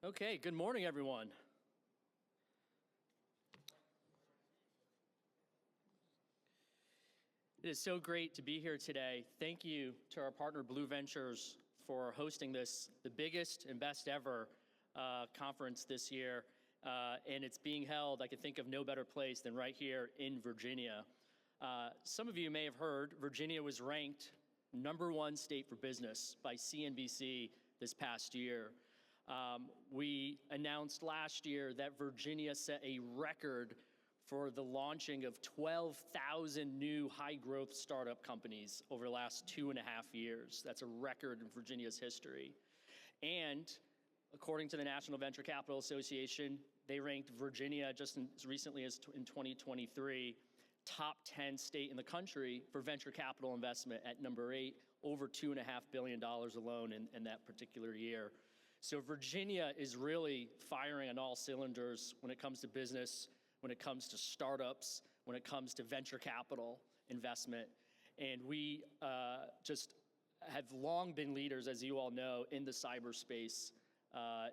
Okay, good morning, everyone. It is so great to be here today. Thank you to our partner Blue Ventures for hosting this, the biggest and best ever conference this year. And it's being held, I can think of no better place than right here in Virginia. Some of you may have heard Virginia was ranked #1 state for business by CNBC this past year. We announced last year that Virginia set a record for the launching of 12,000 new high-growth startup companies over the last 2.5 years. That's a record in Virginia's history. And according to the National Venture Capital Association, they ranked Virginia just as recently as in 2023, top 10 state in the country for venture capital investment at number 8, over $2.5 billion alone in that particular year. So Virginia is really firing on all cylinders when it comes to business, when it comes to startups, when it comes to venture capital investment. And we just have long been leaders, as you all know, in the cyberspace.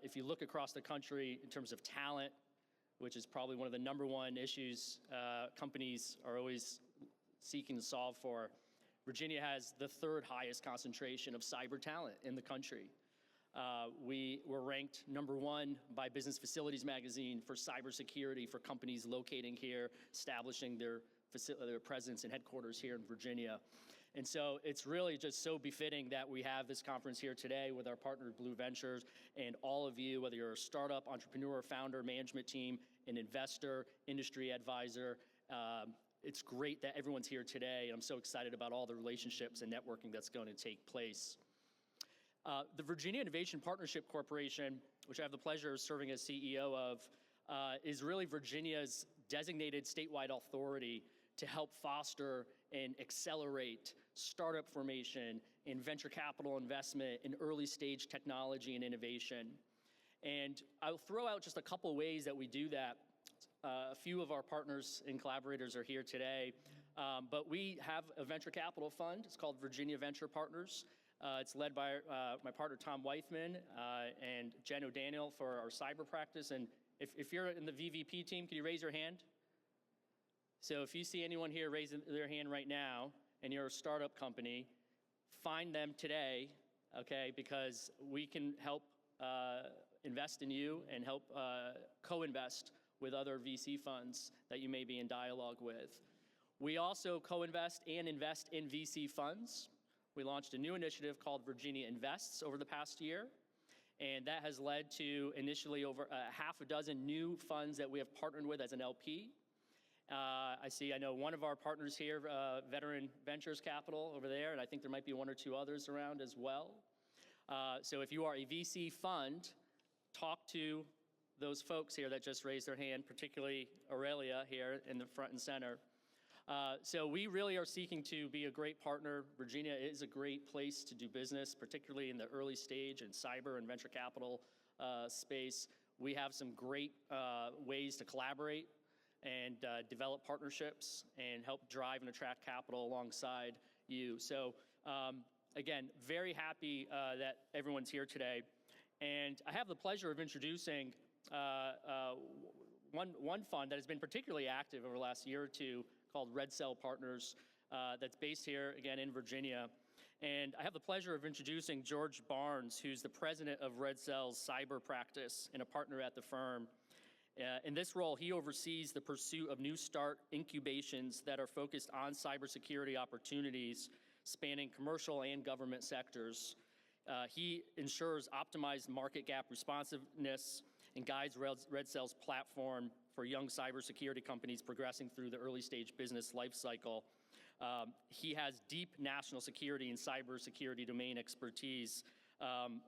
If you look across the country in terms of talent, which is probably one of the #1 issues companies are always seeking to solve for, Virginia has the 3rd highest concentration of cyber talent in the country. We were ranked #1 by Business Facilities Magazine for cybersecurity for companies locating here, establishing their presence and headquarters here in Virginia. And so it's really just so befitting that we have this conference here today with our partner Blue Ventures and all of you, whether you're a startup, entrepreneur, founder, management team, an investor, industry advisor. It's great that everyone's here today. I'm so excited about all the relationships and networking that's going to take place. The Virginia Innovation Partnership Corporation, which I have the pleasure of serving as CEO of, is really Virginia's designated statewide authority to help foster and accelerate startup formation and venture capital investment in early stage technology and innovation. And I'll throw out just a couple ways that we do that. A few of our partners and collaborators are here today, but we have a venture capital fund. It's called Virginia Venture Partners. It's led by my partner, Tom Weithman, and Jen O'Daniel for our cyber practice. And if you're in the VVP team, can you raise your hand? So if you see anyone here raising their hand right now, and you're a startup company, find them today, okay? Because we can help invest in you and help co-invest with other VC funds that you may be in dialogue with. We also co-invest and invest in VC funds. We launched a new initiative called Virginia Invests over the past year, and that has led to initially over 6 new funds that we have partnered with as an LP. I know one of our partners here, Veteran Ventures Capital over there, and I think there might be 1 or 2 others around as well. So if you are a VC fund, talk to those folks here that just raised their hand, particularly Aurelia here in the front and center. So we really are seeking to be a great partner. Virginia is a great place to do business, particularly in the early stage in cyber and venture capital space. We have some great ways to collaborate and develop partnerships and help drive and attract capital alongside you. So again, very happy that everyone's here today. And I have the pleasure of introducing one fund that has been particularly active over the last year or two, called Red Cell Partners, that's based here, again, in Virginia. And I have the pleasure of introducing George Barnes, who's the president of Red Cell's cyber practice and a partner at the firm. In this role, he oversees the pursuit of new start incubations that are focused on cybersecurity opportunities spanning commercial and government sectors. He ensures optimized market gap responsiveness and guides Red Cell's platform for young cybersecurity companies progressing through the early stage business life cycle. He has deep national security and cybersecurity domain expertise.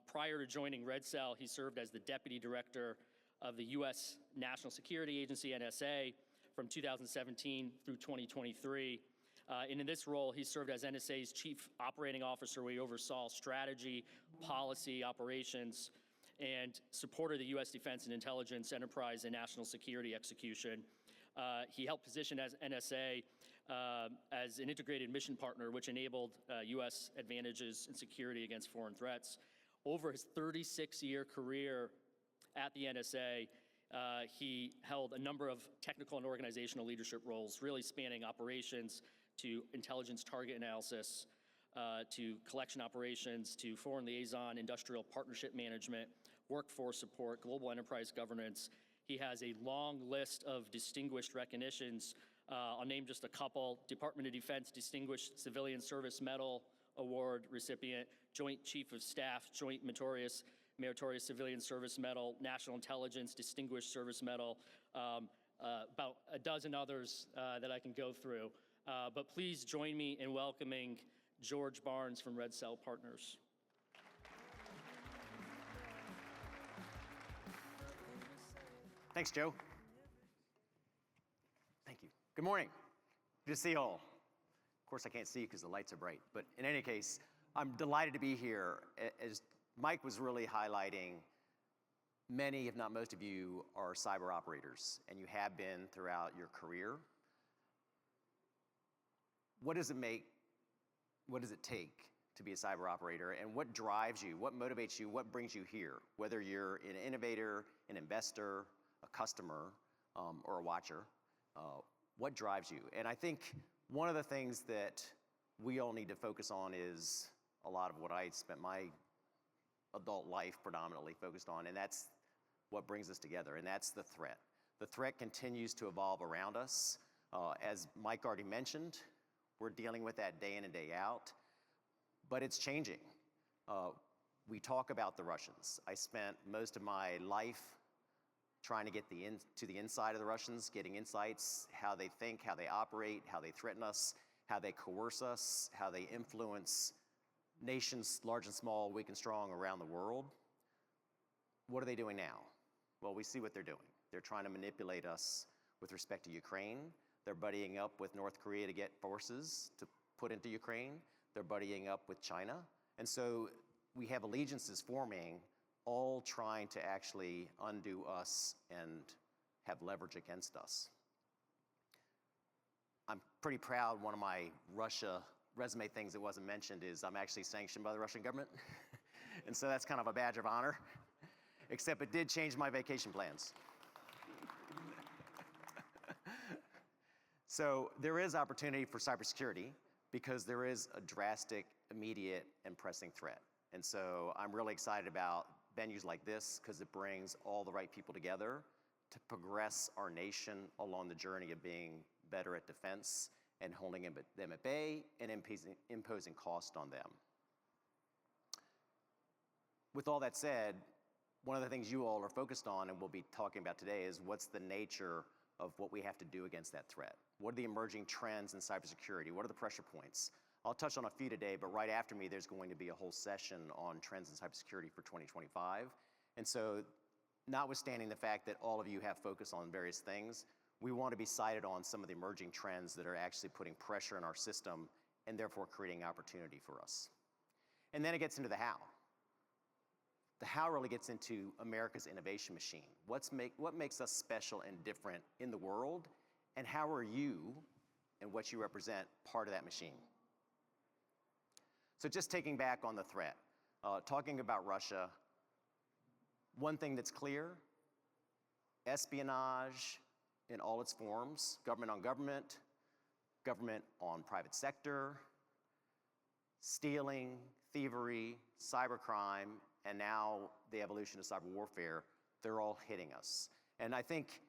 Prior to joining Red Cell, he served as the deputy director of the U.S. National Security Agency, NSA, from 2017 through 2023. And in this role, he served as NSA's chief operating officer, where he oversaw strategy, policy, operations, and supported the U.S. defense and intelligence enterprise and national security execution. He helped position as NSA as an integrated mission partner, which enabled U.S. advantages in security against foreign threats. Over his 36-year career at the NSA. He held a number of technical and organizational leadership roles, really spanning operations to intelligence target analysis, to collection operations, to foreign liaison, industrial partnership management, workforce support, global enterprise governance. He has a long list of distinguished recognitions. I'll name just a couple: Department of Defense Distinguished Civilian Service Medal Award recipient, Joint Chief of Staff, Joint Meritorious Civilian Service Medal, National Intelligence Distinguished Service Medal, about a dozen others that I can go through. But please join me in welcoming George Barnes from Red Cell Partners. Thanks, Joe. Thank you. Good morning. Good to see you all. Of course, I can't see you because the lights are bright, but in any case, I'm delighted to be here. As Mike was really highlighting, many, if not most of you, are cyber operators, and you have been throughout your career. What does it take to be a cyber operator, and what drives you, what motivates you, what brings you here? Whether you're an innovator, an investor, a customer, or a watcher, what drives you? And I think one of the things that we all need to focus on is a lot of what I spent my adult life predominantly focused on, and that's what brings us together, and that's the threat. The threat continues to evolve around us. As Mike already mentioned, we're dealing with that day in and day out, but it's changing. We talk about the Russians. I spent most of my life trying to get to the inside of the Russians, getting insights, how they think, how they operate, how they threaten us, how they coerce us, how they influence nations large and small, weak and strong around the world. What are they doing now? Well, we see what they're doing. They're trying to manipulate us with respect to Ukraine. They're buddying up with North Korea to get forces to put into Ukraine. They're buddying up with China. And so we have allegiances forming, all trying to actually undo us and have leverage against us. I'm pretty proud. One of my Russia resume things that wasn't mentioned is I'm actually sanctioned by the Russian government. And so that's kind of a badge of honor, except it did change my vacation plans. So there is opportunity for cybersecurity because there is a drastic, immediate, and pressing threat. And so I'm really excited about venues like this because it brings all the right people together to progress our nation along the journey of being better at defense and holding them at bay and imposing cost on them. With all that said, one of the things you all are focused on and we'll be talking about today is what's the nature of what we have to do against that threat. What are the emerging trends in cybersecurity? What are the pressure points? I'll touch on a few today, but right after me, there's going to be a whole session on trends in cybersecurity for 2025. And so, notwithstanding the fact that all of you have focus on various things, we want to be cited on some of the emerging trends that are actually putting pressure on our system and therefore creating opportunity for us. And then it gets into the how. The how really gets into America's innovation machine. What makes us special and different in the world, and how are you and what you represent part of that machine? So just taking back on the threat, talking about Russia, one thing that's clear, espionage in all its forms, government on government, government on private sector, stealing, thievery, cybercrime, and now the evolution of cyber warfare, they're all hitting us. And I think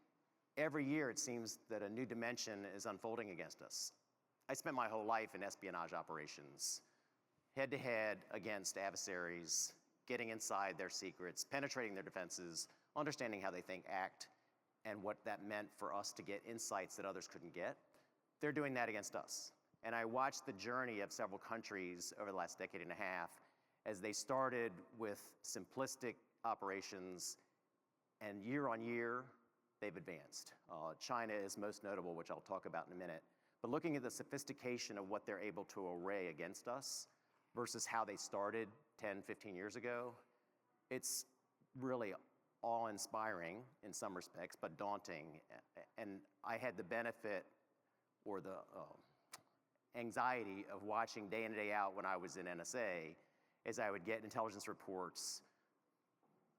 every year it seems that a new dimension is unfolding against us. I spent my whole life in espionage operations, head-to-head against adversaries, getting inside their secrets, penetrating their defenses, understanding how they think, act, and what that meant for us to get insights that others couldn't get. They're doing that against us. And I watched the journey of several countries over the last decade and a half as they started with simplistic operations, and year on year, they've advanced. China is most notable, which I'll talk about in a minute. But looking at the sophistication of what they're able to array against us versus how they started 10, 15 years ago, it's really awe-inspiring in some respects, but daunting. And I had the benefit or the anxiety of watching day in and day out when I was in NSA, as I would get intelligence reports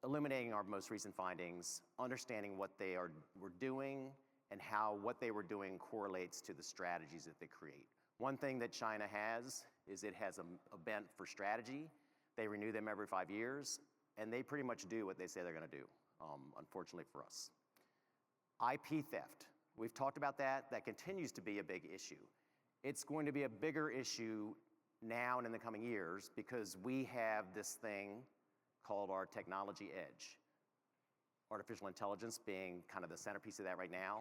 illuminating our most recent findings, understanding what they were doing, and how what they were doing correlates to the strategies that they create. One thing that China has is it has a bent for strategy. They renew them every 5 years, and they pretty much do what they say they're gonna do, unfortunately for us. IP theft, we've talked about that. That continues to be a big issue. It's going to be a bigger issue now and in the coming years because we have this thing called our technology edge. Artificial intelligence being kind of the centerpiece of that right now.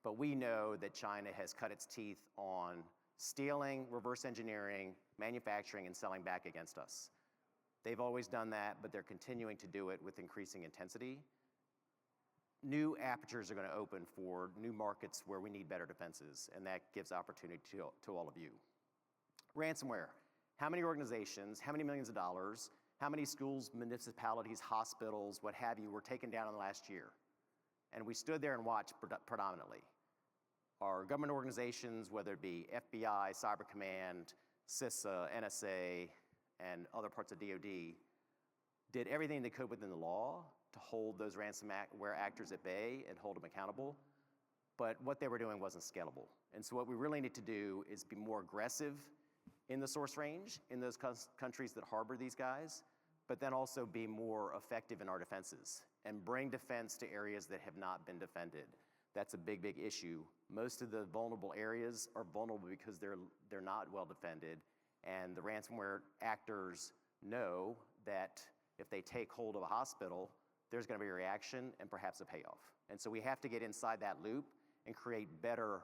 But we know that China has cut its teeth on stealing, reverse engineering, manufacturing, and selling back against us. They've always done that, but they're continuing to do it with increasing intensity. New apertures are going to open for new markets where we need better defenses, and that gives opportunity to all of you. Ransomware. How many organizations, how many millions of dollars, how many schools, municipalities, hospitals, what have you, were taken down in the last year? And we stood there and watched predominantly. Our government organizations, whether it be FBI, Cyber Command, CISA, NSA, and other parts of DoD, did everything they could within the law to hold those ransomware actors at bay and hold them accountable. But what they were doing wasn't scalable. And so what we really need to do is be more aggressive in the source range in those countries that harbor these guys, but then also be more effective in our defenses and bring defense to areas that have not been defended. That's a big, big issue. Most of the vulnerable areas are vulnerable because they're not well defended, and the ransomware actors know that if they take hold of a hospital, there's gonna be a reaction and perhaps a payoff. And so we have to get inside that loop and create better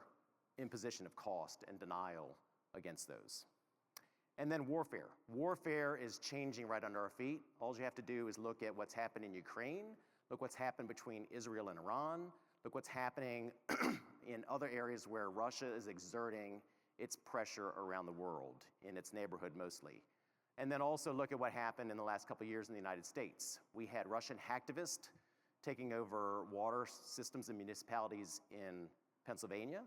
imposition of cost and denial against those. And then warfare. Warfare is changing right under our feet. All you have to do is look at what's happened in Ukraine, look what's happened between Israel and Iran, look what's happening in other areas where Russia is exerting its pressure around the world, in its neighborhood mostly. And then also look at what happened in the last couple of years in the United States. We had Russian hacktivists taking over water systems and municipalities in Pennsylvania.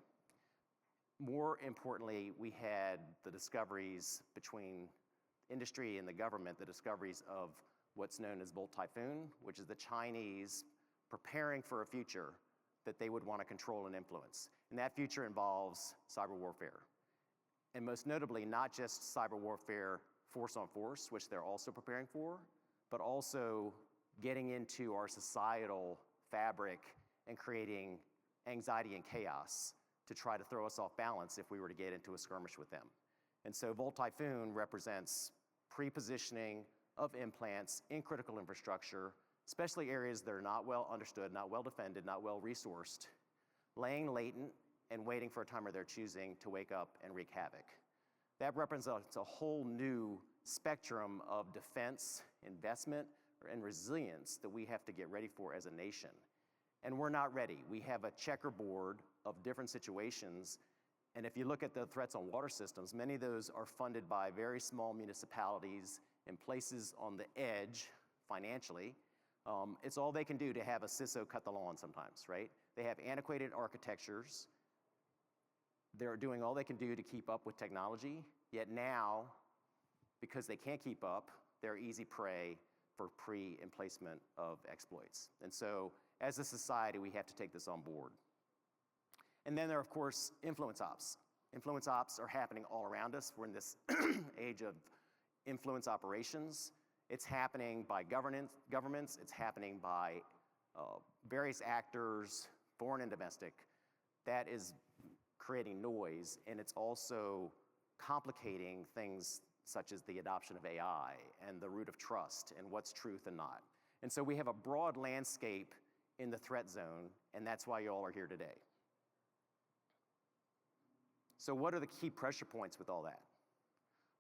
More importantly, we had the discoveries between industry and the government, the discoveries of what's known as Volt Typhoon, which is the Chinese preparing for a future that they would want to control and influence. And that future involves cyber warfare. And most notably, not just cyber warfare force on force, which they're also preparing for, but also getting into our societal fabric and creating anxiety and chaos to try to throw us off balance if we were to get into a skirmish with them. And so Volt Typhoon represents pre-positioning of implants in critical infrastructure, especially areas that are not well understood, not well defended, not well resourced, laying latent and waiting for a time of their choosing to wake up and wreak havoc. That represents a whole new spectrum of defense, investment, and resilience that we have to get ready for as a nation. And we're not ready. We have a checkerboard of different situations. And if you look at the threats on water systems, many of those are funded by very small municipalities in places on the edge financially. It's all they can do to have a CISO cut the lawn sometimes, right? They have antiquated architectures. They're doing all they can do to keep up with technology, yet now, because they can't keep up, they're easy prey for pre-emplacement of exploits. And so, as a society, we have to take this on board. And then there are, of course, influence ops. Influence ops are happening all around us. We're in this age of influence operations. It's happening by governments. It's happening by various actors, foreign and domestic. That is creating noise, and it's also complicating things such as the adoption of AI and the root of trust and what's truth and not. And so we have a broad landscape in the threat zone, and that's why you all are here today. So what are the key pressure points with all that?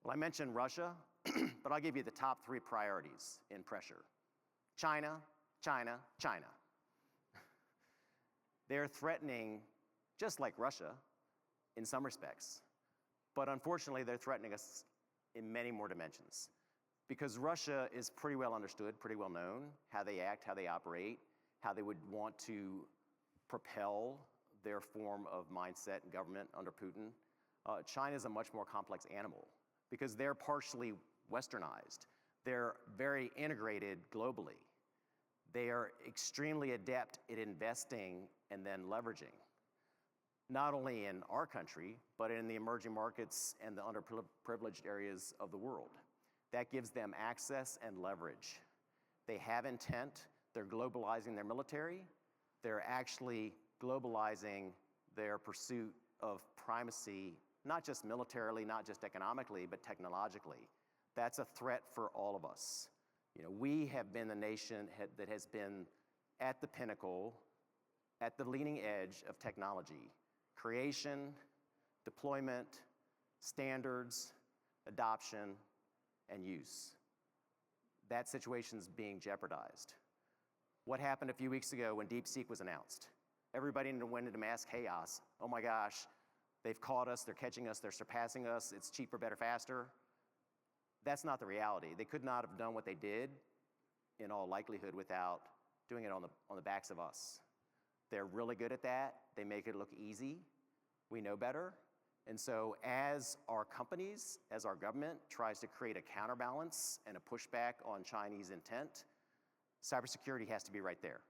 Well, I mentioned Russia, but I'll give you the top 3 priorities in pressure. China, China, China. They're threatening, just like Russia, in some respects. But unfortunately, they're threatening us in many more dimensions. Because Russia is pretty well understood, pretty well known, how they act, how they operate, how they would want to propel their form of mindset and government under Putin. China is a much more complex animal because they're partially westernized. They're very integrated globally. They are extremely adept at investing and then leveraging, not only in our country, but in the emerging markets and the underprivileged areas of the world. That gives them access and leverage. They have intent, they're globalizing their military, they're actually globalizing their pursuit of primacy, not just militarily, not just economically, but technologically. That's a threat for all of us. You know, we have been the nation that has been at the pinnacle, at the leading edge of technology. Creation, deployment, standards, adoption, and use. That situation's being jeopardized. What happened a few weeks ago when DeepSeek was announced? Everybody went into mass chaos. Oh my gosh, they've caught us, they're catching us, they're surpassing us, it's cheaper, better, faster. That's not the reality. They could not have done what they did, in all likelihood, without doing it on the backs of us. They're really good at that. They make it look easy. We know better. And so as our companies, as our government tries to create a counterbalance and a pushback on Chinese intent, cybersecurity has to be right there.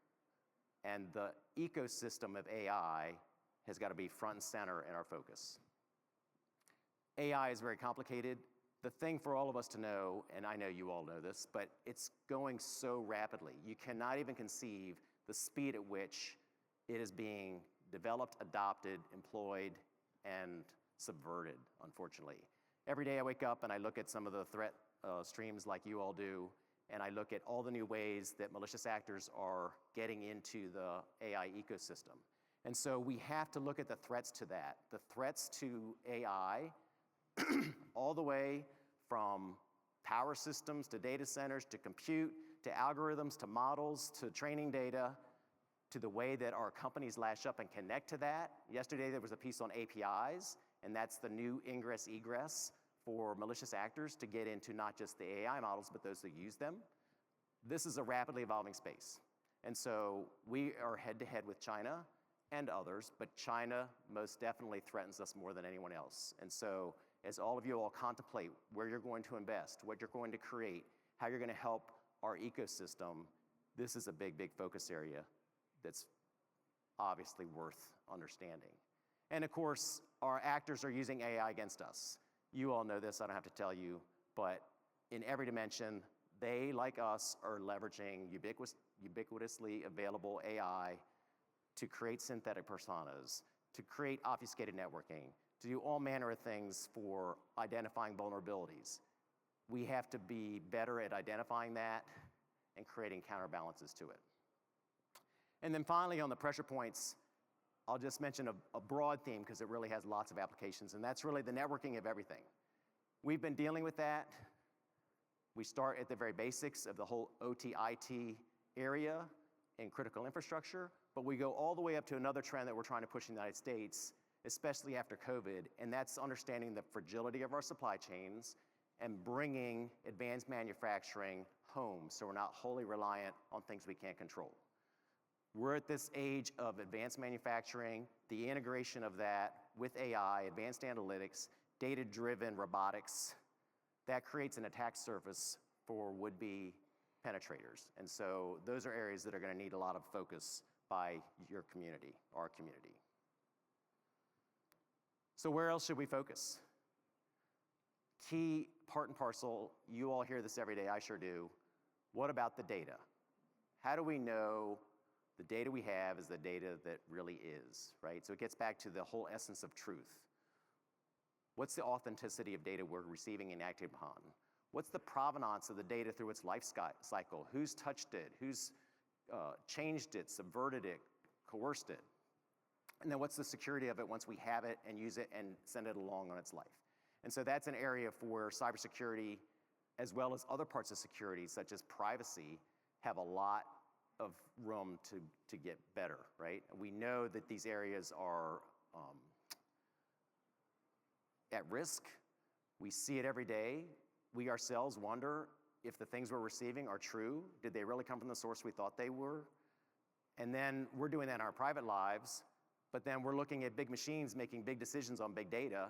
And the ecosystem of AI has got to be front and center in our focus. AI is very complicated. The thing for all of us to know, and I know you all know this, but it's going so rapidly. You cannot even conceive the speed at which it is being developed, adopted, employed, and subverted, unfortunately. Every day I wake up and I look at some of the threat streams like you all do, and I look at all the new ways that malicious actors are getting into the AI ecosystem. And so we have to look at the threats to that. The threats to AI, all the way from power systems to data centers to compute to algorithms to models to training data to the way that our companies lash up and connect to that. Yesterday there was a piece on APIs, and that's the new ingress-egress for malicious actors to get into not just the AI models, but those that use them. This is a rapidly evolving space. And so we are head-to-head with China and others, but China most definitely threatens us more than anyone else. And so as all of you all contemplate where you're going to invest, what you're going to create, how you're going to help our ecosystem, this is a big, big focus area that's obviously worth understanding. And of course, our actors are using AI against us. You all know this, I don't have to tell you, but in every dimension, they, like us, are leveraging ubiquitously available AI to create synthetic personas, to create obfuscated networking, to do all manner of things for identifying vulnerabilities. We have to be better at identifying that and creating counterbalances to it. And then finally, on the pressure points, I'll just mention a broad theme because it really has lots of applications, and that's really the networking of everything. We've been dealing with that. We start at the very basics of the whole OT-IT area in critical infrastructure, but we go all the way up to another trend that we're trying to push in the United States, especially after COVID, and that's understanding the fragility of our supply chains and bringing advanced manufacturing home so we're not wholly reliant on things we can't control. We're at this age of advanced manufacturing, the integration of that with AI, advanced analytics, data-driven robotics, that creates an attack surface for would-be penetrators. And so those are areas that are going to need a lot of focus by your community, our community. So where else should we focus? Key part and parcel, you all hear this every day, I sure do. What about the data? How do we know the data we have is the data that really is, right? So it gets back to the whole essence of truth. What's the authenticity of data we're receiving and acting upon? What's the provenance of the data through its life cycle? Who's touched it? Who's changed it, subverted it, coerced it? And then what's the security of it once we have it and use it and send it along on its life? And so that's an area for cybersecurity, as well as other parts of security, such as privacy, have a lot of room to get better, right? We know that these areas are at risk. We see it every day. We ourselves wonder if the things we're receiving are true. Did they really come from the source we thought they were? And then we're doing that in our private lives, but then we're looking at big machines making big decisions on big data.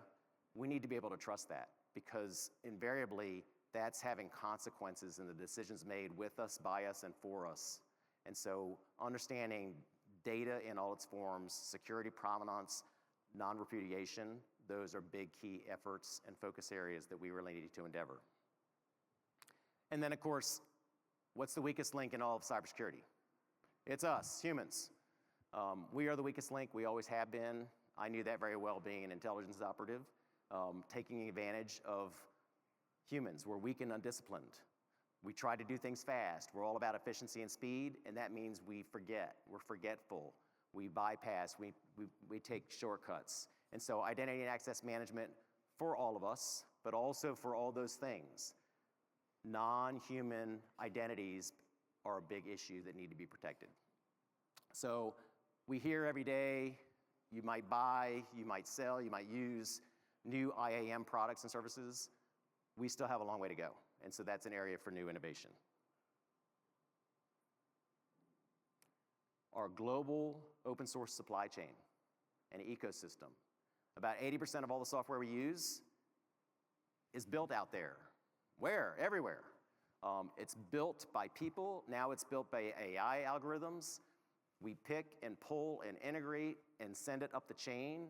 We need to be able to trust that because invariably that's having consequences in the decisions made with us, by us, and for us. And so understanding data in all its forms, security provenance, non-repudiation, those are big key efforts and focus areas that we really need to endeavor. And then, of course, what's the weakest link in all of cybersecurity? It's us, humans. We are the weakest link. We always have been. I knew that very well being an intelligence operative, taking advantage of humans. We're weak and undisciplined. We try to do things fast. We're all about efficiency and speed, and that means we forget. We're forgetful. We bypass. We take shortcuts. And so identity and access management for all of us, but also for all those things. Non-human identities are a big issue that need to be protected. So we hear every day, you might buy, you might sell, you might use new IAM products and services. We still have a long way to go. And so that's an area for new innovation. Our global open source supply chain and ecosystem. About 80% of all the software we use is built out there. Where? Everywhere. It's built by people. Now it's built by AI algorithms. We pick and pull and integrate and send it up the chain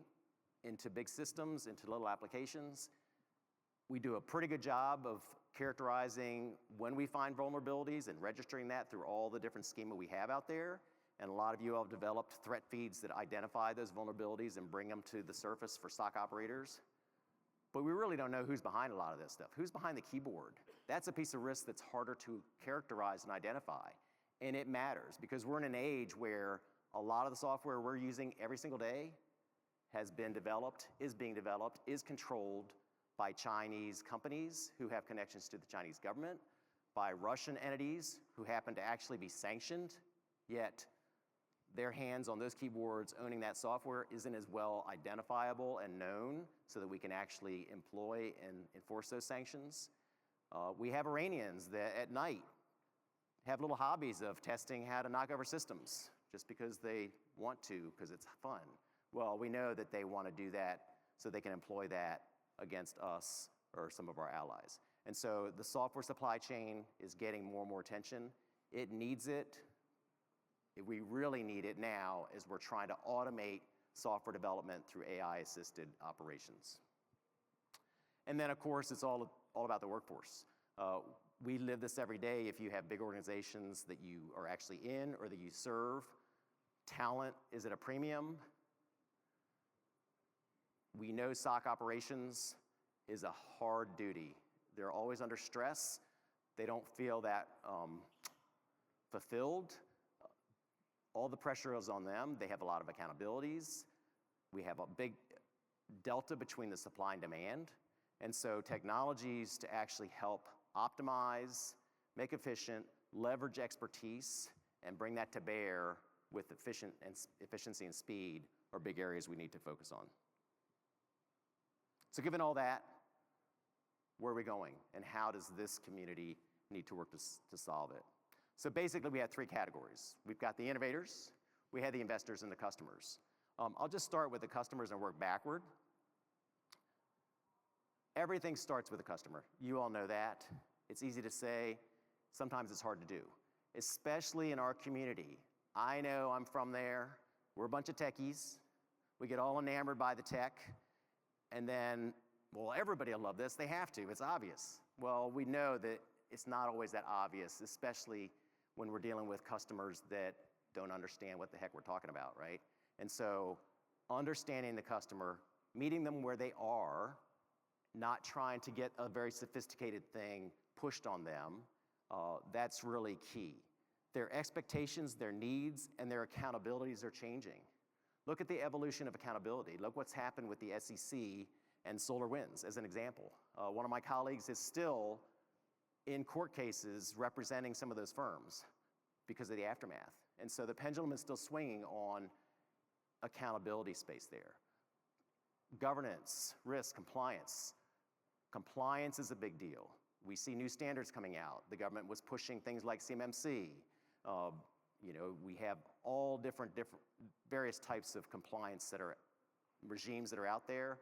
into big systems, into little applications. We do a pretty good job of characterizing when we find vulnerabilities and registering that through all the different schema we have out there. And a lot of you have developed threat feeds that identify those vulnerabilities and bring them to the surface for SOC operators. But we really don't know who's behind a lot of this stuff. Who's behind the keyboard? That's a piece of risk that's harder to characterize and identify. And it matters because we're in an age where a lot of the software we're using every single day has been developed, is being developed, is controlled by Chinese companies who have connections to the Chinese government, by Russian entities who happen to actually be sanctioned, yet their hands on those keyboards owning that software isn't as well identifiable and known so that we can actually employ and enforce those sanctions. We have Iranians that at night have little hobbies of testing how to knock over systems just because they want to, because it's fun. Well, we know that they want to do that so they can employ that against us or some of our allies. And so the software supply chain is getting more and more attention. It needs it. We really need it now as we're trying to automate software development through AI-assisted operations. And then, of course, it's all about the workforce. We live this every day. If you have big organizations that you are actually in or that you serve, talent is at a premium. We know SOC operations is a hard duty. They're always under stress. They don't feel that fulfilled. All the pressure is on them. They have a lot of accountabilities. We have a big delta between the supply and demand. And so technologies to actually help optimize, make efficient, leverage expertise, and bring that to bear with efficiency and speed are big areas we need to focus on. So given all that, where are we going? And how does this community need to work to solve it? So basically, we have three categories. We've got the innovators, we have the investors, and the customers. I'll just start with the customers and work backward. Everything starts with the customer. You all know that. It's easy to say. Sometimes it's hard to do, especially in our community. I know I'm from there. We're a bunch of techies. We get all enamored by the tech. And then, well, everybody will love this. They have to. It's obvious. Well, we know that it's not always that obvious, especially when we're dealing with customers that don't understand what the heck we're talking about, right? And so understanding the customer, meeting them where they are, not trying to get a very sophisticated thing pushed on them, that's really key. Their expectations, their needs, and their accountabilities are changing. Look at the evolution of accountability. Look what's happened with the SEC and SolarWinds as an example. One of my colleagues is still in court cases representing some of those firms because of the aftermath. And so the pendulum is still swinging on accountability space there. Governance, risk, compliance. Compliance is a big deal. We see new standards coming out. The government was pushing things like CMMC. We have all different various types of compliance that are regimes that are out there,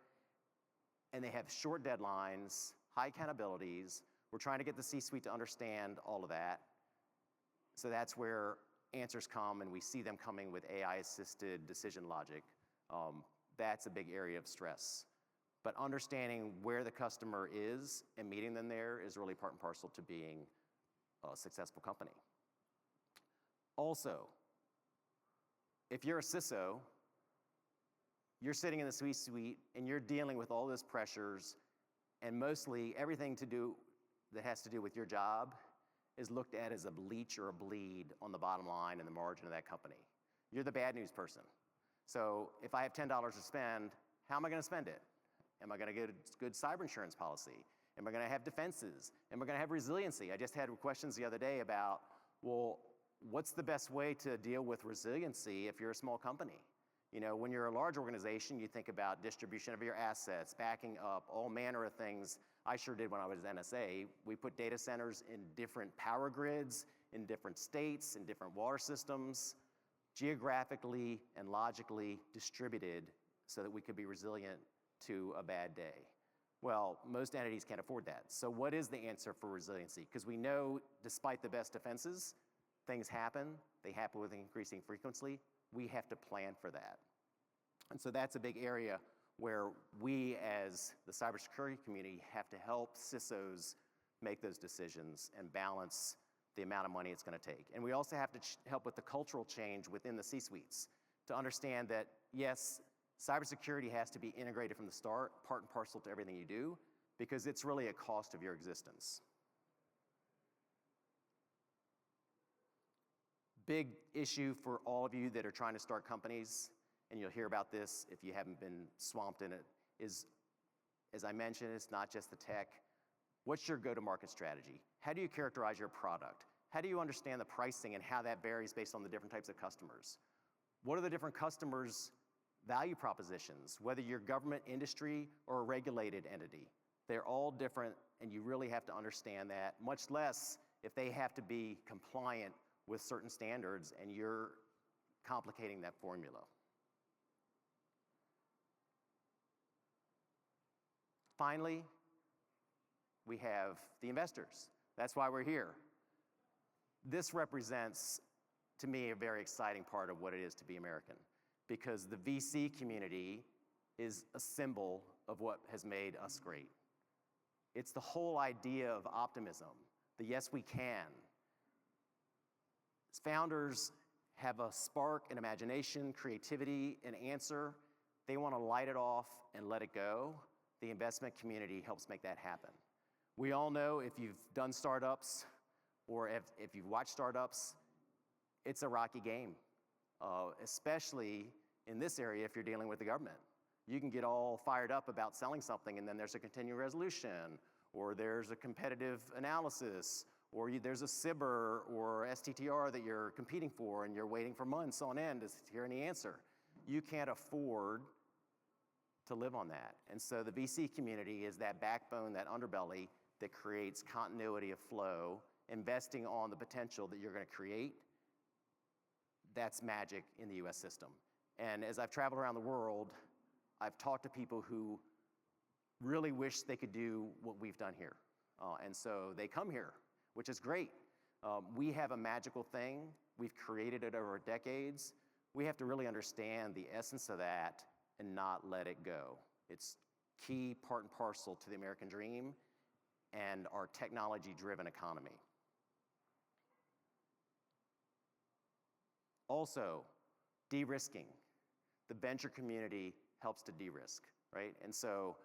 and they have short deadlines, high accountabilities. We're trying to get the C-suite to understand all of that. So that's where answers come and we see them coming with AI-assisted decision logic, that's a big area of stress. But understanding where the customer is and meeting them there is really part and parcel to being a successful company. Also, if you're a CISO, you're sitting in the C-suite and you're dealing with all those pressures, and mostly everything that has to do with your job is looked at as a bleach or a bleed on the bottom line and the margin of that company. You're the bad news person. So if I have $10 to spend, how am I going to spend it? Am I going to get a good cyber insurance policy? Am I going to have defenses? Am I going to have resiliency? I just had questions the other day about, well, what's the best way to deal with resiliency if you're a small company? You know, when you're a large organization, you think about distribution of your assets, backing up, all manner of things. I sure did when I was at NSA. We put data centers in different power grids, in different states, in different water systems, geographically and logically distributed so that we could be resilient to a bad day. Well, most entities can't afford that. So what is the answer for resiliency? Because we know despite the best defenses, things happen. They happen with increasing frequency. We have to plan for that. And so that's a big area where we as the cybersecurity community have to help CISOs make those decisions and balance the amount of money it's going to take. And we also have to help with the cultural change within the C-suites to understand that, yes, cybersecurity has to be integrated from the start, part and parcel to everything you do, because it's really a cost of your existence. Big issue for all of you that are trying to start companies, and you'll hear about this if you haven't been swamped in it, is, as I mentioned, it's not just the tech. What's your go-to-market strategy? How do you characterize your product? How do you understand the pricing and how that varies based on the different types of customers? What are the different customers' value propositions, whether you're government, industry, or a regulated entity? They're all different, and you really have to understand that, much less if they have to be compliant with certain standards and you're complicating that formula. Finally, we have the investors. That's why we're here. This represents, to me, a very exciting part of what it is to be American, because the VC community is a symbol of what has made us great. It's the whole idea of optimism, the yes we can. Founders have a spark, an imagination, creativity, an answer. They want to light it off and let it go. The investment community helps make that happen. We all know if you've done startups or if you've watched startups, it's a rocky game, especially in this area if you're dealing with the government. You can get all fired up about selling something and then there's a continuing resolution, or there's a competitive analysis, or there's a SIBR or STTR that you're competing for and you're waiting for months on end to hear any answer. You can't afford to live on that. And so the VC community is that backbone, that underbelly that creates continuity of flow, investing on the potential that you're going to create. That's magic in the US system. And as I've traveled around the world, I've talked to people who really wish they could do what we've done here. And so they come here, which is great. We have a magical thing. We've created it over decades. We have to really understand the essence of that and not let it go. It's key part and parcel to the American dream and our technology-driven economy. Also, de-risking. The venture community helps to de-risk, right? And so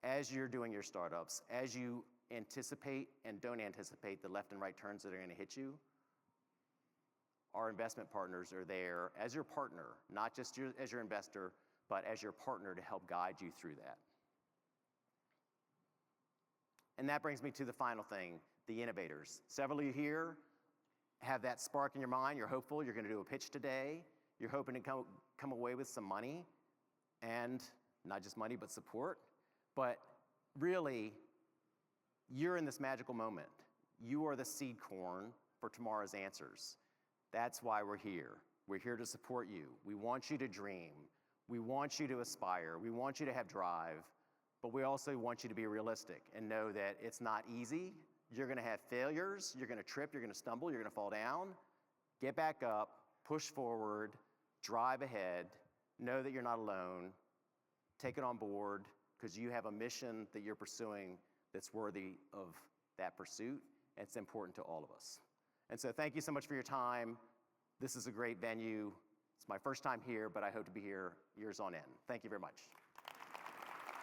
as you're doing your startups, as you anticipate and don't anticipate the left and right turns that are going to hit you, our investment partners are there as your partner, not just as your investor, but as your partner to help guide you through that. And that brings me to the final thing, the innovators. Several of you here have that spark in your mind. You're hopeful. You're going to do a pitch today. You're hoping to come away with some money, and not just money, but support. But really, you're in this magical moment. You are the seed corn for tomorrow's answers. That's why we're here. We're here to support you. We want you to dream. We want you to aspire. We want you to have drive. But we also want you to be realistic and know that it's not easy. You're going to have failures. You're going to trip. You're going to stumble. You're going to fall down. get back up, push forward, drive ahead, know that you're not alone, take it on board, because you have a mission that you're pursuing that's worthy of that pursuit, and it's important to all of us. And so thank you so much for your time. This is a great venue. It's my first time here, but I hope to be here years on end. Thank you very much.